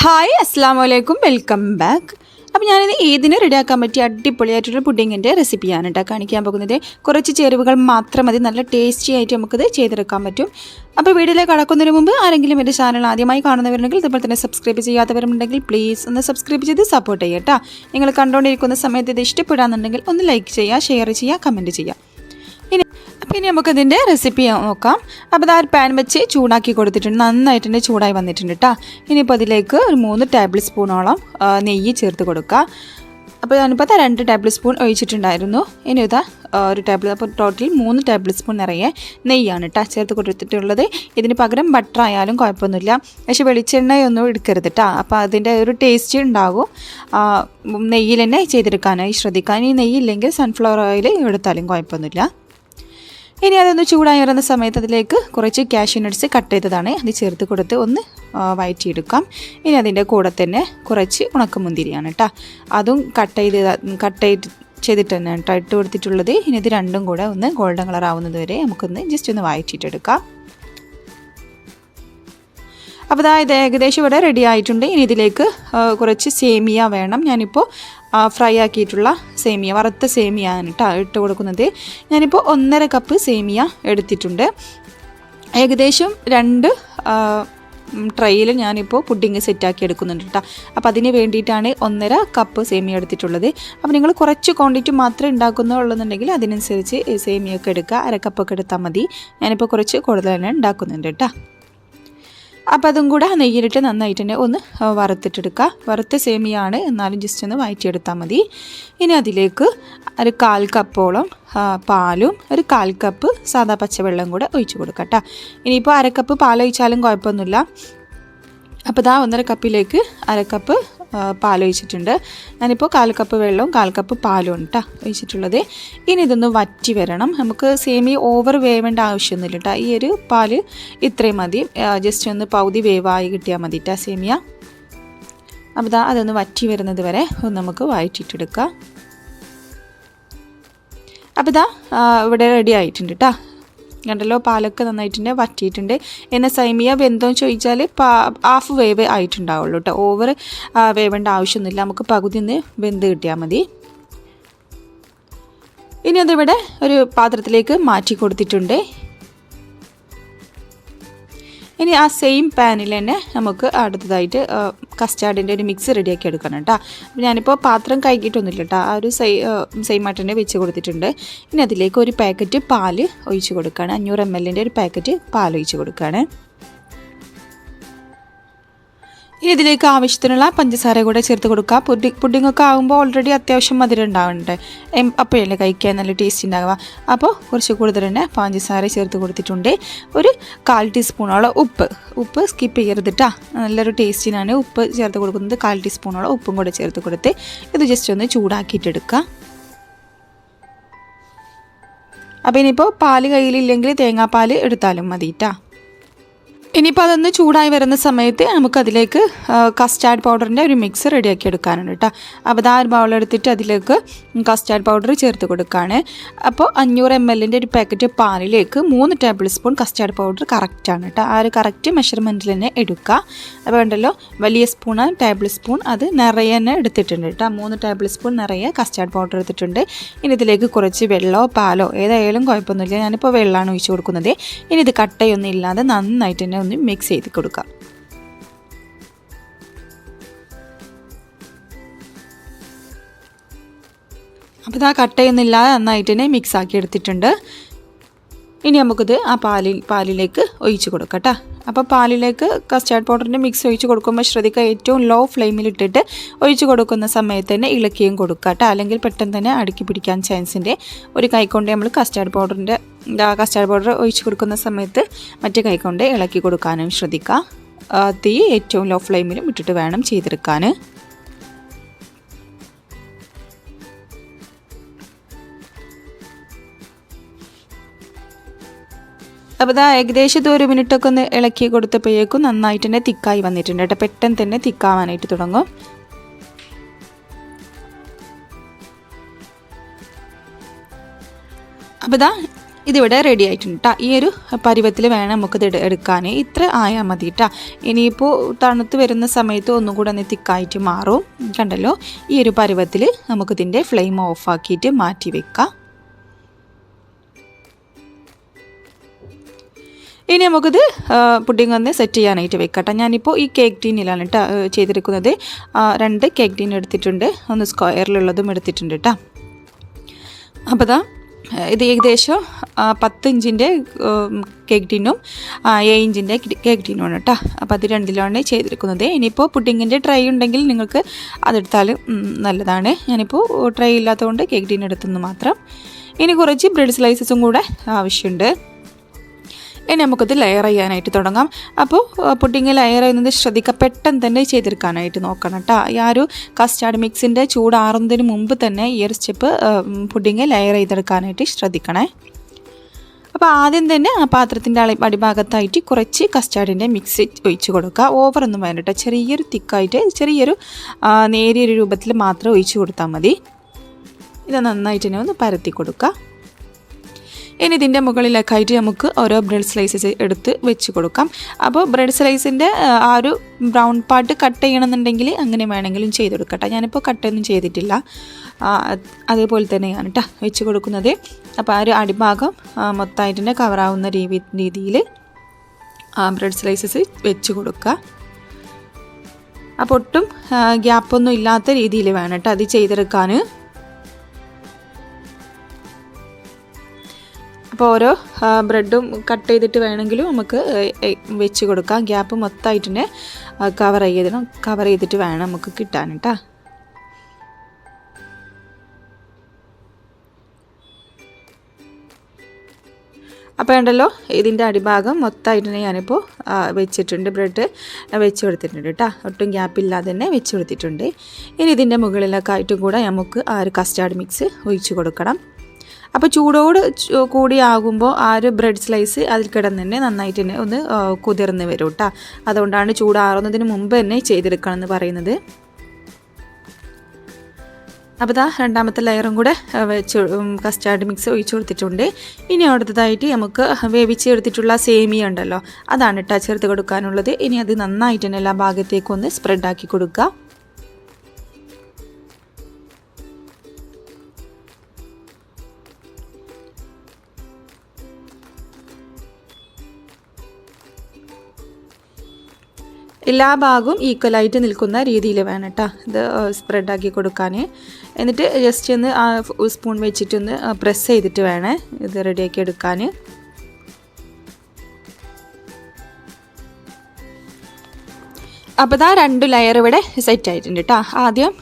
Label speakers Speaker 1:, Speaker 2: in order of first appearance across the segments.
Speaker 1: Hi അസ്സാം വലൈക്കും welcome back. അപ്പോൾ ഞാനിത് ഈദിന് റെഡിയാക്കാൻ പറ്റിയ അടിപൊളിയായിട്ടുള്ള പുഡിങ്ങിൻ്റെ റെസിപ്പിയാണ് കേട്ടോ കാണിക്കാൻ പോകുന്നത്. കുറച്ച് ചേരുവകൾ മാത്രം മതി, നല്ല ടേസ്റ്റി ആയിട്ട് നമുക്കിത് ചെയ്തെടുക്കാൻ പറ്റും. അപ്പോൾ വീഡിയോയിലേക്ക് കടക്കുന്നതിന് മുമ്പ് ആരെങ്കിലും എൻ്റെ ചാനൽ ആദ്യമായി കാണുന്നവരുണ്ടെങ്കിൽ ഇതുപോലെ തന്നെ സബ്സ്ക്രൈബ് ചെയ്യാത്തവരുണ്ടെങ്കിൽ പ്ലീസ് ഒന്ന് സബ്സ്ക്രൈബ് ചെയ്ത് സപ്പോർട്ട് ചെയ്യുക കേട്ടോ. നിങ്ങൾ കണ്ടുകൊണ്ടിരിക്കുന്ന സമയത്ത് ഇത് ഇഷ്ടപ്പെടാന്നുണ്ടെങ്കിൽ ഒന്ന് ലൈക്ക് ചെയ്യുക, ഷെയർ ചെയ്യുക, കമൻറ്റ് ചെയ്യുക. ഇനി നമുക്കതിൻ്റെ റെസിപ്പി നോക്കാം. അപ്പോൾ ആ ഒരു പാൻ വെച്ച് ചൂടാക്കി കൊടുത്തിട്ടുണ്ട്, നന്നായിട്ട് തന്നെ ചൂടായി വന്നിട്ടുണ്ട് കേട്ടോ. ഇനിയിപ്പോൾ അതിലേക്ക് ഒരു 3 ടേബിൾ സ്പൂണോളം നെയ്യ് ചേർത്ത് കൊടുക്കുക. അപ്പോൾ ഞാനിപ്പോൾ 2 ടേബിൾ സ്പൂൺ ഒഴിച്ചിട്ടുണ്ടായിരുന്നു. ഇനി ഇതാ ഒരു ടേബിൾ, അപ്പോൾ ടോട്ടൽ 3 ടേബിൾ സ്പൂൺ നിറയെ നെയ്യാണ് കേട്ടോ ചേർത്ത് കൊടുത്തിട്ടുള്ളത്. ഇതിന് പകരം ബട്ടർ ആയാലും കുഴപ്പമൊന്നുമില്ല, പക്ഷേ വെളിച്ചെണ്ണയൊന്നും എടുക്കരുത് കേട്ടോ. അപ്പോൾ അതിൻ്റെ ഒരു ടേസ്റ്റ് ഉണ്ടാകും. നെയ്യിൽ തന്നെ ചെയ്തെടുക്കാനായി ശ്രദ്ധിക്കാൻ. ഈ നെയ്യില്ലെങ്കിൽ സൺഫ്ലവർ ഓയിൽ എടുത്താലും കുഴപ്പമൊന്നുമില്ല. ഇനി അതൊന്ന് ചൂടായി വരുന്ന സമയത്ത് അതിലേക്ക് കുറച്ച് കാഷ്യൂ നട്ട്സ് കട്ട് ചെയ്തതാണ് അത് ചേർത്ത് കൊടുത്ത് ഒന്ന് വഴറ്റിയെടുക്കാം. ഇനി അതിൻ്റെ കൂടെ തന്നെ കുറച്ച് ഉണക്കമുന്തിരിയാണ് കേട്ടോ, അതും കട്ട് ചെയ്തിട്ട് തന്നെ കേട്ടോ ഇട്ട് കൊടുത്തിട്ടുള്ളത്. ഇനി ഇത് രണ്ടും കൂടെ ഒന്ന് ഗോൾഡൻ കളർ ആവുന്നത് വരെ നമുക്കൊന്ന് ജസ്റ്റ് ഒന്ന് വഴറ്റിയിട്ടെടുക്കാം. അപ്പോൾ ഇത് ഏകദേശം ഇവിടെ റെഡി ആയിട്ടുണ്ട്. ഇനി ഇതിലേക്ക് കുറച്ച് സേമിയ വേണം. ഞാനിപ്പോൾ ഫ്രൈ ആക്കിയിട്ടുള്ള സേമിയ, വറുത്ത സേമിയാണ് കേട്ടോ ഇട്ട് കൊടുക്കുന്നത്. ഞാനിപ്പോൾ 1.5 കപ്പ് സേമിയ എടുത്തിട്ടുണ്ട്. ഏകദേശം 2 ട്രൈയിൽ ഞാനിപ്പോൾ പുഡിങ് സെറ്റാക്കി എടുക്കുന്നുണ്ട് കേട്ടോ. അപ്പോൾ അതിന് വേണ്ടിയിട്ടാണ് 1.5 കപ്പ് സേമിയ എടുത്തിട്ടുള്ളത്. അപ്പോൾ നിങ്ങൾ കുറച്ച് ക്വാണ്ടിറ്റി മാത്രമേ ഉണ്ടാക്കുന്നുള്ളൂന്നുണ്ടെങ്കിൽ അതിനനുസരിച്ച് സേമിയൊക്കെ എടുക്കുക, 1/2 കപ്പൊക്കെ എടുത്താൽ മതി. ഞാനിപ്പോൾ കുറച്ച് കൂടുതൽ തന്നെ ഉണ്ടാക്കുന്നുണ്ട് കേട്ടോ. അപ്പോൾ അതും കൂടെ നെയ്യിലിട്ട് നന്നായിട്ട് തന്നെ ഒന്ന് വറുത്തിട്ടെടുക്കുക. വറുത്ത സേമിയാണ്, എന്നാലും ജസ്റ്റ് ഒന്ന് വഴറ്റിയെടുത്താൽ മതി. ഇനി അതിലേക്ക് ഒരു 1/4 കപ്പോളം പാലും ഒരു 1/4 കപ്പ് സാദാ പച്ചവെള്ളം കൂടെ ഒഴിച്ച് കൊടുക്കുക കേട്ടോ. ഇനിയിപ്പോൾ 1/2 കപ്പ് പാലൊഴിച്ചാലും കുഴപ്പമൊന്നുമില്ല. അപ്പോൾ 1.5 കപ്പിലേക്ക് 1/2 കപ്പ് പാലൊഴിച്ചിട്ടുണ്ട്. ഞാനിപ്പോൾ 1/4 കപ്പ് വെള്ളവും 1/4 കപ്പ് പാലും ആണ് കേട്ടോ ഒഴിച്ചിട്ടുള്ളത്. ഇനി ഇതൊന്ന് വറ്റി വരണം. നമുക്ക് സേമിയ ഓവർ വേവേണ്ട ആവശ്യമൊന്നുമില്ല കേട്ടോ. ഈ ഒരു പാല് ഇത്രയും മതി, ജസ്റ്റ് ഒന്ന് പകുതി വേവായി കിട്ടിയാൽ മതി കേട്ടോ സേമിയ. അപ്പോൾ അതൊന്ന് വറ്റി വരുന്നത് വരെ നമുക്ക് വഴറ്റിയിട്ടെടുക്കാം. അപ്പോൾ ഇവിടെ റെഡി ആയിട്ടുണ്ട് കേട്ടോ. കണ്ടല്ലോ, പാലൊക്കെ നന്നായിട്ട് വറ്റിയിട്ടുണ്ട്. എന്നാൽ സേമിയ വെന്തോന്ന് ചോദിച്ചാൽ ഹാഫ് വേവ് ആയിട്ടുണ്ടാവുള്ളൂ കേട്ടോ. ഓവർ വേവേണ്ട ആവശ്യമൊന്നുമില്ല, നമുക്ക് പകുതി ഒന്ന് വെന്ത് കിട്ടിയാൽ മതി. ഇനി അതിവിടെ ഒരു പാത്രത്തിലേക്ക് മാറ്റി കൊടുത്തിട്ടുണ്ട്. ഇനി ആ സെയിം പാനിൽ തന്നെ നമുക്ക് അടുത്തതായിട്ട് കസ്റ്റാർഡിൻ്റെ ഒരു മിക്സ് റെഡിയാക്കി എടുക്കണം കേട്ടോ. അപ്പോൾ ഞാനിപ്പോൾ പാത്രം കഴുകിയിട്ടൊന്നുമില്ല കേട്ടോ, ആ ഒരു സെയിം ആയിട്ട് തന്നെ വെച്ച് കൊടുത്തിട്ടുണ്ട്. ഇനി അതിലേക്ക് ഒരു പാക്കറ്റ് പാല് ഒഴിച്ച് കൊടുക്കുകയാണ്. 500 ml ഒരു പാക്കറ്റ് പാൽ ഒഴിച്ച് കൊടുക്കുകയാണ്. ഇനി ഇതിലേക്ക് ആവശ്യത്തിനുള്ള പഞ്ചസാര കൂടെ ചേർത്ത് കൊടുക്കുക. പുഡിങ്ങൊക്കെ ആകുമ്പോൾ ഓൾറെഡി അത്യാവശ്യം മധുരം ഉണ്ടാവുന്നുണ്ട്, അപ്പോഴല്ലേ കഴിക്കാൻ നല്ല ടേസ്റ്റ് ഉണ്ടാവുക. അപ്പോൾ കുറച്ച് കൂടുതൽ തന്നെ പഞ്ചസാര ചേർത്ത് കൊടുത്തിട്ടുണ്ട്. ഒരു 1/4 ടീസ്പൂണോളം ഉപ്പ് സ്കിപ്പ് ചെയ്യരുത് കേട്ടോ, നല്ലൊരു ടേസ്റ്റിനാണ് ഉപ്പ് ചേർത്ത് കൊടുക്കുന്നത്. 1/4 ടീസ്പൂണോളം ഉപ്പും കൂടെ ചേർത്ത് കൊടുത്ത് ഇത് ജസ്റ്റ് ഒന്ന് ചൂടാക്കിയിട്ടെടുക്കുക. അപ്പോൾ ഇനിയിപ്പോൾ പാല് കയ്യിലില്ലെങ്കിൽ തേങ്ങാപ്പാൽ എടുത്താലും മതി കേട്ടോ. ഇനിയിപ്പോൾ അതൊന്ന് ചൂടായി വരുന്ന സമയത്ത് നമുക്കതിലേക്ക് കസ്റ്റാർഡ് പൗഡറിൻ്റെ ഒരു മിക്സ് റെഡിയാക്കി എടുക്കാനുണ്ട് കേട്ടോ. അപ്പോൾ ഒരു ബൗളെടുത്തിട്ട് അതിലേക്ക് കസ്റ്റാർഡ് പൗഡർ ചേർത്ത് കൊടുക്കുകയാണ്. അപ്പോൾ 500 ml ഒരു പാക്കറ്റ് പാലിലേക്ക് 3 ടേബിൾ സ്പൂൺ കസ്റ്റാർഡ് പൗഡർ കറക്റ്റാണ് കേട്ടോ. ആ ഒരു കറക്റ്റ് മെഷർമെൻറ്റിൽ തന്നെ എടുക്കുക. അപ്പോൾ ഉണ്ടല്ലോ, വലിയ ടേബിൾ സ്പൂൺ അത് നിറയെ തന്നെ എടുത്തിട്ടുണ്ട് കേട്ടോ. 3 ടേബിൾ സ്പൂൺ നിറയെ കസ്റ്റാർഡ് പൗഡർ എടുത്തിട്ടുണ്ട്. ഇനി ഇതിലേക്ക് കുറച്ച് വെള്ളമോ പാലോ ഏതായാലും കുഴപ്പമൊന്നുമില്ല, ഞാനിപ്പോൾ വെള്ളമാണ് ഒഴിച്ച് കൊടുക്കുന്നത്. ഇനി ഇത് കട്ടയൊന്നും ഇല്ലാതെ നന്നായിട്ട് തന്നെ ഒന്ന് മിക്സ് ചെയ്ത് കൊടുക്കാം. അപ്പോൾ കട്ടയൊന്നുമില്ലാതെ നന്നായിട്ട് തന്നെ മിക്സ് ആക്കി എടുത്തിട്ടുണ്ട്. ഇനി നമുക്കിത് ആ പാലിലേക്ക് ഒഴിച്ച് കൊടുക്കാം കേട്ടോ. അപ്പോൾ പാലിലേക്ക് കസ്റ്റാർഡ് പൗഡറിൻ്റെ മിക്സ് ഒഴിച്ച് കൊടുക്കുമ്പോൾ ശ്രദ്ധിക്കുക, ഏറ്റവും ലോ ഫ്ലെയിമിലിട്ടിട്ട് ഒഴിച്ച് കൊടുക്കുന്ന സമയത്ത് തന്നെ ഇളക്കിയും കൊടുക്കുക കേട്ടോ, അല്ലെങ്കിൽ പെട്ടെന്ന് തന്നെ അടുക്കി പിടിക്കാൻ ചാൻസിൻ്റെ. ഒരു കൈകൊണ്ട് നമ്മൾ കസ്റ്റാർഡ് പൗഡർ ഒഴിച്ച് കൊടുക്കുന്ന സമയത്ത് മറ്റേ കൈകൊണ്ട് ഇളക്കി കൊടുക്കാനും ശ്രദ്ധിക്കുക. തീ ഏറ്റവും ലോ ഫ്ലെയിമിലും ഇട്ടിട്ട് വേണം ചെയ്തെടുക്കാൻ. അപ്പോൾ ഏകദേശം 1 മിനിറ്റൊക്കെ ഒന്ന് ഇളക്കി കൊടുത്തപ്പോഴേക്കും നന്നായിട്ട് തന്നെ തിക്കായി വന്നിട്ടുണ്ട് കേട്ടോ. പെട്ടെന്ന് തന്നെ തിക്കാവാനായിട്ട് തുടങ്ങും. അപ്പോൾ ഇതിവിടെ റെഡി ആയിട്ടുണ്ട് കേട്ടോ. ഈ ഒരു പരുവത്തിൽ വേണം നമുക്കിത് എടുക്കാൻ. ഇത്ര ആയാൽ മതി കേട്ടോ. ഇനിയിപ്പോൾ തണുത്ത് വരുന്ന സമയത്ത് ഒന്നും കൂടെ ഒന്ന് തിക്കായിട്ട് മാറും. കണ്ടല്ലോ, ഈ ഒരു പരുവത്തിൽ നമുക്കിതിൻ്റെ ഫ്ലെയിം ഓഫാക്കിയിട്ട് മാറ്റി വെക്കാം. ഇനി നമുക്കിത് പുഡിംഗ് ഒന്ന് സെറ്റ് ചെയ്യാനായിട്ട് വെക്കട്ടെ. ഞാനിപ്പോൾ ഈ കേക്ക് ടീനിലാണ് കേട്ടോ ചെയ്തെടുക്കുന്നത്. 2 കേക്ക് ടീൻ എടുത്തിട്ടുണ്ട്, ഒന്ന് സ്ക്വയറിലുള്ളതും എടുത്തിട്ടുണ്ട് കേട്ടോ. അപ്പോൾ ഇത് ഏകദേശം 10 ഇഞ്ചിൻ്റെ കേക്ക് ടീനും 7 ഇഞ്ചിൻ്റെ കേക്ക് ടീനുമാണ് കേട്ടോ. അപ്പോൾ അത് രണ്ടിലാണ് ചെയ്തെടുക്കുന്നത്. ഇനിയിപ്പോൾ പുഡിങ്ങിൻ്റെ ട്രൈ ഉണ്ടെങ്കിൽ നിങ്ങൾക്ക് അതെടുത്താൽ നല്ലതാണ്. ഞാനിപ്പോൾ ട്രൈ ഇല്ലാത്തതുകൊണ്ട് കേക്ക് ടീൻ എടുത്തെന്ന് മാത്രം. ഇനി കുറച്ച് ബ്രെഡ് സ്ലൈസസും കൂടെ ആവശ്യമുണ്ട്. ഇനി നമുക്കത് ലെയർ ചെയ്യാനായിട്ട് തുടങ്ങാം. അപ്പോൾ പുഡിങ് ലെയർ ചെയ്യുന്നത് ശ്രദ്ധിക്കുക, പെട്ടെന്ന് തന്നെ ചെയ്തെടുക്കാനായിട്ട് നോക്കണം കേട്ടോ. ഈ ഒരു കസ്റ്റാർഡ് മിക്സിൻ്റെ ചൂടാറുന്നതിന് മുമ്പ് തന്നെ ഈ ഒരു സ്റ്റെപ്പ് പുഡിങ് ലെയർ ചെയ്തെടുക്കാനായിട്ട് ശ്രദ്ധിക്കണേ. അപ്പോൾ ആദ്യം തന്നെ ആ പാത്രത്തിൻ്റെ അടിഭാഗത്തായിട്ട് കുറച്ച് കസ്റ്റാർഡിൻ്റെ മിക്സ് ഒഴിച്ച് കൊടുക്കുക. ഓവറൊന്നും വേണ്ട കേട്ടോ. ചെറിയൊരു തിക്കായിട്ട് ചെറിയൊരു നേരിയൊരു രൂപത്തിൽ മാത്രം ഒഴിച്ച് കൊടുത്താൽ മതി. ഇത് നന്നായിട്ട് തന്നെ ഒന്ന് പരത്തി കൊടുക്കുക. ഇനി ഇതിൻ്റെ മുകളിലേക്കായിട്ട് നമുക്ക് ഓരോ ബ്രെഡ് സ്ലൈസസ് എടുത്ത് വെച്ച് കൊടുക്കാം. അപ്പോൾ ബ്രെഡ് സ്ലൈസിൻ്റെ ആ ഒരു ബ്രൗൺ പാർട്ട് കട്ട് ചെയ്യണമെന്നുണ്ടെങ്കിൽ അങ്ങനെ വേണമെങ്കിലും ചെയ്തെടുക്കട്ടെ. ഞാനിപ്പോൾ കട്ടൊന്നും ചെയ്തിട്ടില്ല, അതേപോലെ തന്നെയാണ് കേട്ടോ വെച്ച് കൊടുക്കുന്നത്. അപ്പോൾ ആ ഒരു അടിഭാഗം മൊത്തമായിട്ട് തന്നെ കവറാവുന്ന രീതിയിൽ ബ്രെഡ് സ്ലൈസസ് വെച്ച് കൊടുക്കുക. അപ്പോൾ ഒട്ടും ഗ്യാപ്പൊന്നും ഇല്ലാത്ത രീതിയിൽ വേണം കേട്ടോ അത് ചെയ്തെടുക്കാൻ. അപ്പോൾ ഓരോ ബ്രെഡും കട്ട് ചെയ്തിട്ട് വേണമെങ്കിലും നമുക്ക് വെച്ച് കൊടുക്കാം. ഗ്യാപ്പ് മൊത്തമായിട്ട് തന്നെ കവർ ചെയ്തിട്ട് വേണം നമുക്ക് കിട്ടാൻ കേട്ടോ. അപ്പോൾ ഉണ്ടല്ലോ, ഇതിൻ്റെ അടിഭാഗം മൊത്തമായിട്ട് തന്നെ ഞാനിപ്പോൾ വെച്ചിട്ടുണ്ട്. ബ്രെഡ് വെച്ച് കൊടുത്തിട്ടുണ്ട് കേട്ടോ. ഒട്ടും ഗ്യാപ്പില്ലാതെ തന്നെ വെച്ച് കൊടുത്തിട്ടുണ്ട്. ഇനി ഇതിൻ്റെ മുകളിലൊക്കെ ആയിട്ടും കൂടെ നമുക്ക് ആ ഒരു കസ്റ്റാർഡ് മിക്സ് ഒഴിച്ച് കൊടുക്കണം. അപ്പോൾ ചൂടോട് കൂടിയാകുമ്പോൾ ആ ഒരു ബ്രെഡ് സ്ലൈസ് അതിൽ കിടന്ന് തന്നെ നന്നായിട്ട് തന്നെ ഒന്ന് കുതിർന്ന് വരും കേട്ടോ. അതുകൊണ്ടാണ് ചൂടാറുന്നതിന് മുമ്പ് തന്നെ ചെയ്തെടുക്കണം എന്ന് പറയുന്നത്. അപ്പോൾ രണ്ടാമത്തെ ലെയറും കൂടെ വെച്ച് കസ്റ്റാർഡ് മിക്സ് ഒഴിച്ചു കൊടുത്തിട്ടുണ്ട്. ഇനി അടുത്തതായിട്ട് നമുക്ക് വേവിച്ചെടുത്തിട്ടുള്ള സേമിയ ഉണ്ടല്ലോ, അതാണ് കേട്ടോ ചേർത്ത് കൊടുക്കാനുള്ളത്. ഇനി അത് നന്നായിട്ട് തന്നെ എല്ലാ ഭാഗത്തേക്കും ഒന്ന് സ്പ്രെഡാക്കി കൊടുക്കുക. എല്ലാ ഭാഗവും ഈക്വലായിട്ട് നിൽക്കുന്ന രീതിയിൽ വേണം കേട്ടോ ഇത് സ്പ്രെഡാക്കി കൊടുക്കാൻ. എന്നിട്ട് ജസ്റ്റ് ഒന്ന് ആ സ്പൂൺ വെച്ചിട്ടൊന്ന് പ്രസ് ചെയ്തിട്ട് വേണേ ഇത് റെഡിയാക്കി എടുക്കാൻ. അപ്പോൾ 2 ലെയർ ഇവിടെ സെറ്റ് ആയിട്ടുണ്ട് കേട്ടോ. ആദ്യം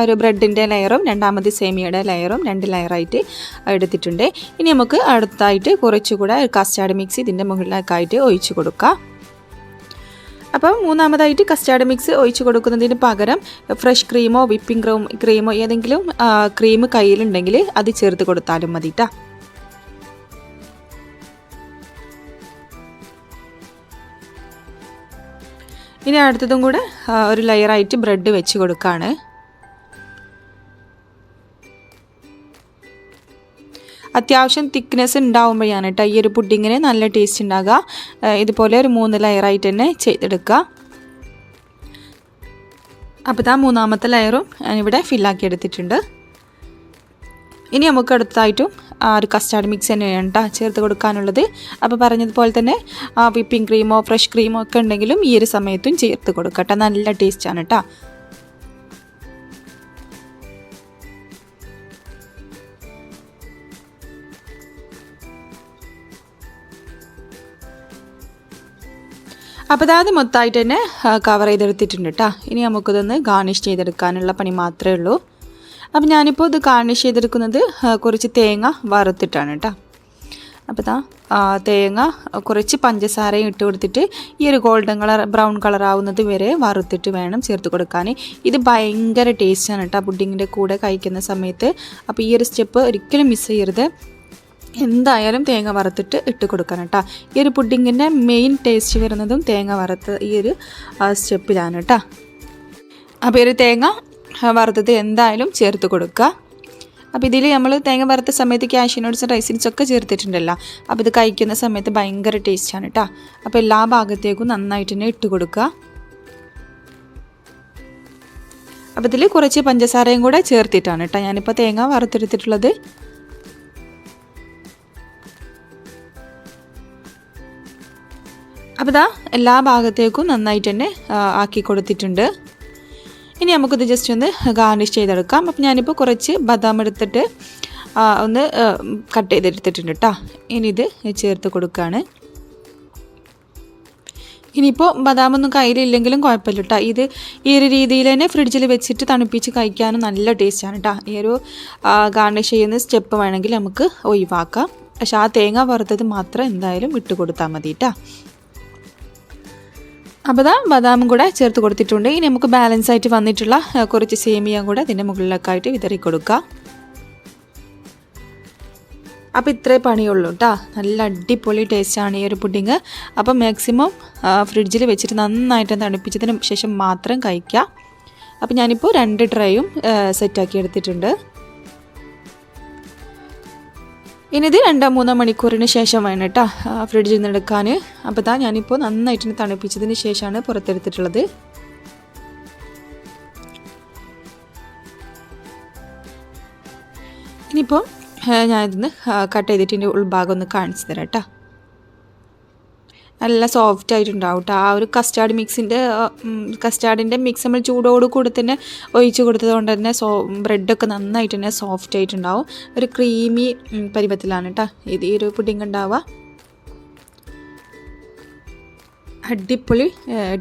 Speaker 1: ഒരു ബ്രെഡിൻ്റെ ലെയറും രണ്ടാമത് സേമിയയുടെ ലെയറും 2 ലെയറായിട്ട് എടുത്തിട്ടുണ്ട്. ഇനി നമുക്ക് അടുത്തായിട്ട് കുറച്ചുകൂടെ കസ്റ്റാർഡ് മിക്സ് ഇതിൻ്റെ മുകളിലേക്കായിട്ട് ഒഴിച്ച് കൊടുക്കാം. അപ്പം മൂന്നാമതായിട്ട് കസ്റ്റാർഡ് മിക്സ് ഒഴിച്ച് കൊടുക്കുന്നതിന് പകരം ഫ്രഷ് ക്രീമോ വിപ്പിംഗ് ക്രീമോ ഏതെങ്കിലും ക്രീം കയ്യിലുണ്ടെങ്കിൽ അത് ചേർത്ത് കൊടുത്താലും മതി കേട്ടോ. ഇനി അടുത്തതും കൂടെ ഒരു ലെയറായിട്ട് ബ്രെഡ് വെച്ച് കൊടുക്കുകയാണ്. അത്യാവശ്യം തിക്നെസ് ഉണ്ടാകുമ്പോഴാണ് കേട്ടോ ഈ ഒരു പുഡിങ്ങിന് നല്ല ടേസ്റ്റ് ഉണ്ടാകുക. ഇതുപോലെ ഒരു 3 ലെയറായിട്ട് തന്നെ ചെയ്തെടുക്കുക. അപ്പോൾ മൂന്നാമത്തെ ലെയറും ഞാനിവിടെ ഫില്ലാക്കി എടുത്തിട്ടുണ്ട്. ഇനി നമുക്ക് അടുത്തായിട്ടും ഒരു കസ്റ്റാർഡ് മിക്സ് തന്നെയാണ് കേട്ടോ ചേർത്ത് കൊടുക്കാനുള്ളത്. അപ്പോൾ പറഞ്ഞതുപോലെ തന്നെ വിപ്പിംഗ് ക്രീമോ ഫ്രഷ് ക്രീമോ ഒക്കെ ഉണ്ടെങ്കിലും ഈ ഒരു സമയത്തും ചേർത്ത് കൊടുക്കട്ടെ, നല്ല ടേസ്റ്റാണ് കേട്ടോ. അപ്പോൾ അത് മൊത്തമായിട്ട് തന്നെ കവർ ചെയ്തെടുത്തിട്ടുണ്ട് കേട്ടോ. ഇനി നമുക്കിതൊന്ന് ഗാർണിഷ് ചെയ്തെടുക്കാനുള്ള പണി മാത്രമേ ഉള്ളൂ. അപ്പോൾ ഞാനിപ്പോൾ ഇത് ഗാർണിഷ് ചെയ്തെടുക്കുന്നത് കുറച്ച് തേങ്ങ വറുത്തിട്ടാണ് കേട്ടോ. അപ്പോൾ തേങ്ങ കുറച്ച് പഞ്ചസാരയും ഇട്ട് കൊടുത്തിട്ട് ഈ ഒരു ഗോൾഡൻ കളർ ബ്രൗൺ കളർ ആവുന്നത് വരെ വറുത്തിട്ട് വേണം ചേർത്ത് കൊടുക്കാൻ. ഇത് ഭയങ്കര ടേസ്റ്റാണ് കേട്ടോ പുഡിങ്ങിൻ്റെ കൂടെ കഴിക്കുന്ന സമയത്ത്. അപ്പോൾ ഈ ഒരു സ്റ്റെപ്പ് ഒരിക്കലും മിസ് ചെയ്യരുത്. എന്തായാലും തേങ്ങ വറുത്തിട്ട് ഇട്ട് കൊടുക്കണം കേട്ടോ. ഈ ഒരു പുഡിങ്ങിൻ്റെ മെയിൻ ടേസ്റ്റ് വരുന്നതും തേങ്ങ വറുത്ത് ഈ ഒരു സ്റ്റെപ്പിലാണ് കേട്ടോ. അപ്പോൾ ഈ ഒരു തേങ്ങ വറുത്തത് എന്തായാലും ചേർത്ത് കൊടുക്കുക. അപ്പോൾ ഇതിൽ നമ്മൾ തേങ്ങ വറുത്ത സമയത്ത് കാഷ്യൂ നട്ട്സും റൈസിൻസൊക്കെ ചേർത്തിട്ടുണ്ടല്ലോ. അപ്പോൾ ഇത് കഴിക്കുന്ന സമയത്ത് ഭയങ്കര ടേസ്റ്റാണ് കേട്ടോ. അപ്പോൾ എല്ലാ ഭാഗത്തേക്കും നന്നായിട്ട് തന്നെ ഇട്ട് കൊടുക്കുക. അപ്പോൾ ഇതിൽ കുറച്ച് പഞ്ചസാരയും കൂടെ ചേർത്തിട്ടാണ് കേട്ടോ ഞാനിപ്പോൾ തേങ്ങ വറുത്തെടുത്തിട്ടുള്ളത്. അപ്പോൾ ഇതാ എല്ലാ ഭാഗത്തേക്കും നന്നായിട്ട് തന്നെ ആക്കി കൊടുത്തിട്ടുണ്ട്. ഇനി നമുക്കിത് ജസ്റ്റ് ഒന്ന് ഗാർണിഷ് ചെയ്തെടുക്കാം. അപ്പോൾ ഞാനിപ്പോൾ കുറച്ച് ബദാം എടുത്തിട്ട് ഒന്ന് കട്ട് ചെയ്തെടുത്തിട്ടുണ്ട് കേട്ടോ. ഇനി ഇത് ചേർത്ത് കൊടുക്കുകയാണ്. ഇനിയിപ്പോൾ ബദാമൊന്നും കയ്യിലില്ലെങ്കിലും കുഴപ്പമില്ല കേട്ടോ. ഇത് ഈ ഒരു രീതിയിൽ തന്നെ ഫ്രിഡ്ജിൽ വെച്ചിട്ട് തണുപ്പിച്ച് കഴിക്കാനും നല്ല ടേസ്റ്റാണ് കേട്ടോ. ഈ ഒരു ഗാർണിഷ് ചെയ്യുന്ന സ്റ്റെപ്പ് വേണമെങ്കിൽ നമുക്ക് ഒഴിവാക്കാം. പക്ഷെ ആ തേങ്ങ വറുത്തത് മാത്രം എന്തായാലും ഇട്ട് കൊടുത്താൽ മതി കേട്ടോ. അപ്പോൾ ഇതാ ബദാമും കൂടെ ചേർത്ത് കൊടുത്തിട്ടുണ്ട്. ഇനി നമുക്ക് ബാലൻസ് ആയിട്ട് വന്നിട്ടുള്ള കുറച്ച് സേമിയ കൂടെ അതിൻ്റെ മുകളിലേക്കായിട്ട് വിതറി കൊടുക്കുക. അപ്പോൾ ഇത്രേ പണിയുള്ളൂ കേട്ടോ. നല്ല അടിപൊളി ടേസ്റ്റാണ് ഈ ഒരു പുഡിങ്. അപ്പോൾ മാക്സിമം ഫ്രിഡ്ജിൽ വെച്ചിട്ട് നന്നായിട്ട് തണുപ്പിച്ചതിന് ശേഷം മാത്രം കഴിക്കുക. അപ്പോൾ ഞാനിപ്പോൾ 2 ട്രേയും സെറ്റാക്കി എടുത്തിട്ടുണ്ട്. ഇനി ഇത് 2-3 മണിക്കൂറിന് ശേഷം വേണം കേട്ടോ ഫ്രിഡ്ജിൽ നിന്ന് എടുക്കാൻ. അപ്പോൾ ഇതാ ഞാനിപ്പോൾ നന്നായിട്ട് തണുപ്പിച്ചതിന് ശേഷമാണ് പുറത്തെടുത്തിട്ടുള്ളത്. ഇനിയിപ്പോൾ ഞാനിതൊന്ന് കട്ട് ചെയ്തിട്ട് ഉൾഭാഗം ഒന്ന് കാണിച്ചു തരാം കേട്ടോ. നല്ല സോഫ്റ്റ് ആയിട്ടുണ്ടാവും കേട്ടോ. ആ ഒരു കസ്റ്റാർഡിൻ്റെ മിക്സ് നമ്മൾ ചൂടോട് കൂടി തന്നെ ഒഴിച്ച് കൊടുത്തത് കൊണ്ട് തന്നെ ബ്രെഡൊക്കെ നന്നായിട്ട് തന്നെ സോഫ്റ്റ് ആയിട്ടുണ്ടാവും. ഒരു ക്രീമി പരുവത്തിലാണ് കേട്ടോ ഈ ഒരു പുഡിങ് ഉണ്ടാവുക. അടിപൊളി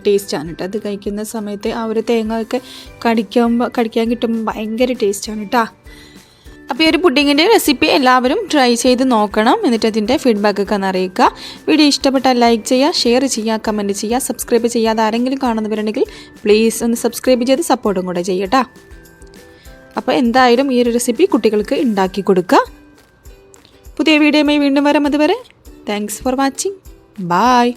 Speaker 1: ടേസ്റ്റാണ് കേട്ടോ. അത് കഴിക്കുന്ന സമയത്ത് ആ ഒരു തേങ്ങ ഒക്കെ കടിക്കാൻ കിട്ടുമ്പോൾ ഭയങ്കര ടേസ്റ്റാണ് കേട്ടോ. അപ്പോൾ ഈ ഒരു പുഡിങ്ങിൻ്റെ റെസിപ്പി എല്ലാവരും ട്രൈ ചെയ്ത് നോക്കണം. എന്നിട്ട് അതിൻ്റെ ഫീഡ്ബാക്കൊക്കെ ഒന്ന് അറിയിക്കുക. വീഡിയോ ഇഷ്ടപ്പെട്ടാൽ ലൈക്ക് ചെയ്യുക, ഷെയർ ചെയ്യുക, കമൻറ്റ് ചെയ്യുക. സബ്സ്ക്രൈബ് ചെയ്യാതെ ആരെങ്കിലും കാണുന്നവരുണ്ടെങ്കിൽ പ്ലീസ് ഒന്ന് സബ്സ്ക്രൈബ് ചെയ്ത് സപ്പോർട്ടും കൂടെ ചെയ്യട്ടോ. അപ്പോൾ എന്തായാലും ഈ ഒരു റെസിപ്പി കുട്ടികൾക്ക് ഉണ്ടാക്കി കൊടുക്കുക. പുതിയ വീഡിയോയുമായി വീണ്ടും വരാം. അതുവരെ താങ്ക്സ് ഫോർ വാച്ചിങ്. ബൈ.